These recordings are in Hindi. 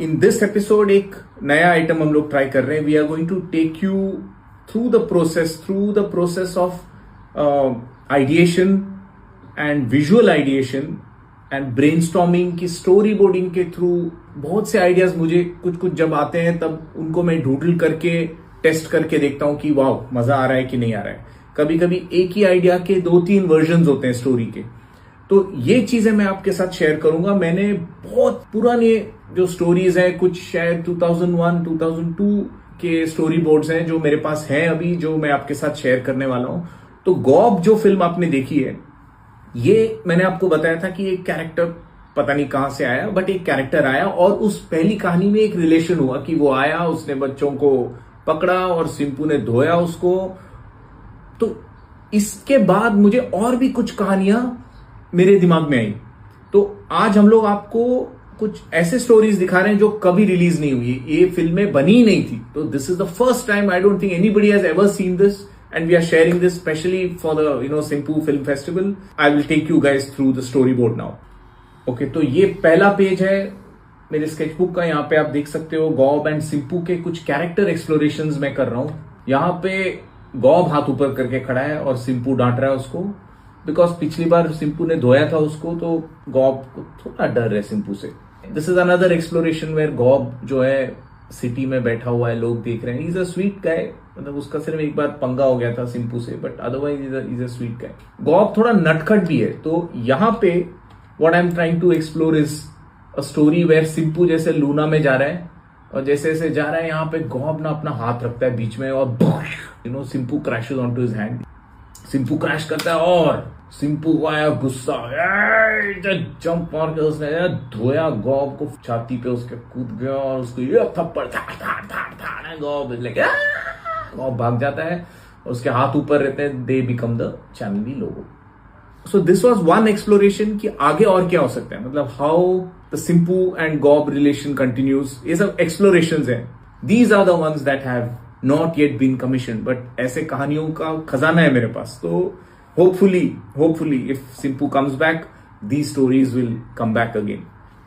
इन दिस एपिसोड एक नया आइटम हम लोग ट्राई कर रहे हैं. We are going to take you through the process of ideation and visual ideation and brainstorming की स्टोरी बोर्डिंग के थ्रू. बहुत से आइडियाज मुझे कुछ जब आते हैं तब उनको मैं ढूंढ करके टेस्ट करके देखता हूं कि वाह मजा आ रहा है कि नहीं आ रहा है. कभी कभी एक ही आइडिया के 2-3 वर्जन होते हैं स्टोरी के. तो ये चीजें मैं आपके साथ शेयर करूंगा. मैंने बहुत पुराने जो स्टोरीज हैं, कुछ शायद 2001 2002 के स्टोरी बोर्ड्स हैं जो मेरे पास हैं अभी, जो मैं आपके साथ शेयर करने वाला हूं. तो गॉब जो फिल्म आपने देखी है, ये मैंने आपको बताया था कि एक कैरेक्टर पता नहीं कहां से आया, बट एक कैरेक्टर आया और उस पहली कहानी में एक रिलेशन हुआ कि वो आया, उसने बच्चों को पकड़ा और सिंपू ने धोया उसको. तो इसके बाद मुझे और भी कुछ कहानियां मेरे दिमाग में आई. तो आज हम लोग आपको कुछ ऐसे स्टोरीज दिखा रहे हैं जो कभी रिलीज नहीं हुई, ये फिल्में बनी ही नहीं थी. तो this is the first time, I don't think anybody has ever seen this, and we are sharing this specially for the Simpu Film Festival. I will take you guys through the storyboard now. Okay, तो ये पहला पेज है मेरे स्केचबुक का. यहाँ पे आप देख सकते हो गॉब एंड सिंपू के कुछ कैरेक्टर एक्सप्लोरेशंस मैं कर रहा हूं. यहाँ पे गॉब हाथ ऊपर करके खड़ा है और सिंपू डांट रहा है उसको, बिकॉज पिछली बार सिंपू ने धोया था उसको, तो गॉब को थोड़ा डर है सिंपू से. This is another exploration where गॉब जो है सिटी में बैठा हुआ है, लोग देख रहे हैं. इज अ स्वीट गाय, मतलब उसका सिर्फ एक बार पंगा हो गया था सिंपू से, but otherwise is a sweet guy. Gob थोड़ा नटखट भी है. तो यहाँ पे what I am trying to explore is a story where Simpu जैसे लूना में जा रहा है, और जैसे जैसे जा रहा है यहाँ पे गॉब ना अपना हाथ रखता है बीच में और Simpu crashes onto his hand. Simpu crash करता है और सिंपू को आया गुस्सा, जंप मार के उसने धोया गॉब को, छाती पे उसके कूद गया और उसको ये थप्पड़ गॉब भाग जाता है और उसके हाथ ऊपर रहते हैं. They become the channel we logo. So this was one exploration कि आगे और क्या हो सकता है, मतलब how the Simpu and Gob relation continues. ये सब एक्सप्लोरेशंस हैं. These are the ones that have not yet been commission, but ऐसे कहानियों का खजाना है मेरे पास. तो hopefully if Simpu comes back, these stories will come back again.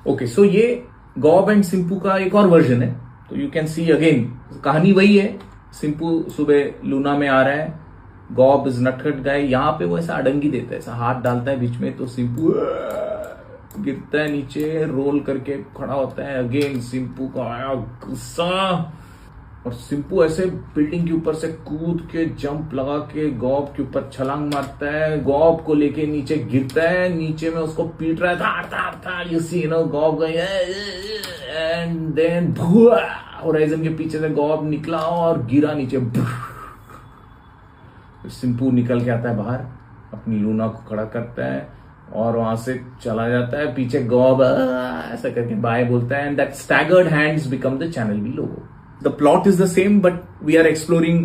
Okay, so ये गॉब एंड सिंपू का एक और वर्जन है. तो यू कैन सी अगेन कहानी वही है. सिंपू सुबह लूना में आ रहा है, गॉब इज नटखट गाय. यहाँ पे वो ऐसा अडंगी देता है, ऐसा हाथ डालता है बीच में, तो सिंपू गिरता है नीचे, रोल करके खड़ा होता है. अगेन सिंपू का आया गुस्सा और सिंपू ऐसे बिल्डिंग के ऊपर से कूद के जंप लगा के गॉब के ऊपर छलांग मारता है, गॉब को लेके नीचे गिरता है, नीचे में उसको पीट रहा था. यू सी गॉब गई एंड देन होराइजन के पीछे से गॉब निकला और गिरा नीचे. सिंपू निकल के आता है बाहर, अपनी लूना को खड़ा करता है और वहां से चला जाता है. पीछे गॉब ऐसा करके बाय बोलता है, and that staggered hands become the channel we logo. The plot is the same, but we are exploring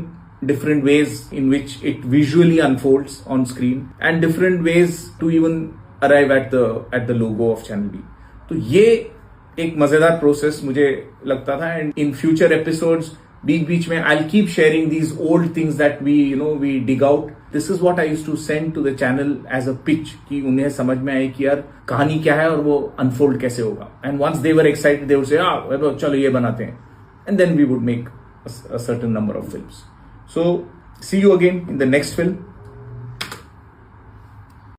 different ways in which it visually unfolds on screen and different ways to even arrive at the logo of Channel V. तो ये एक मजेदार प्रोसेस मुझे लगता था. एंड इन फ्यूचर एपिसोड्स बीच में I'll keep sharing these old things that we dig out. This is what I used to send to the channel as a pitch कि उन्हें समझ में आए कि यार कहानी क्या है और वो unfold कैसे होगा. And once they were excited, they would say चलो ये बनाते हैं. And then we would make a certain number of films. So see you again in the next film.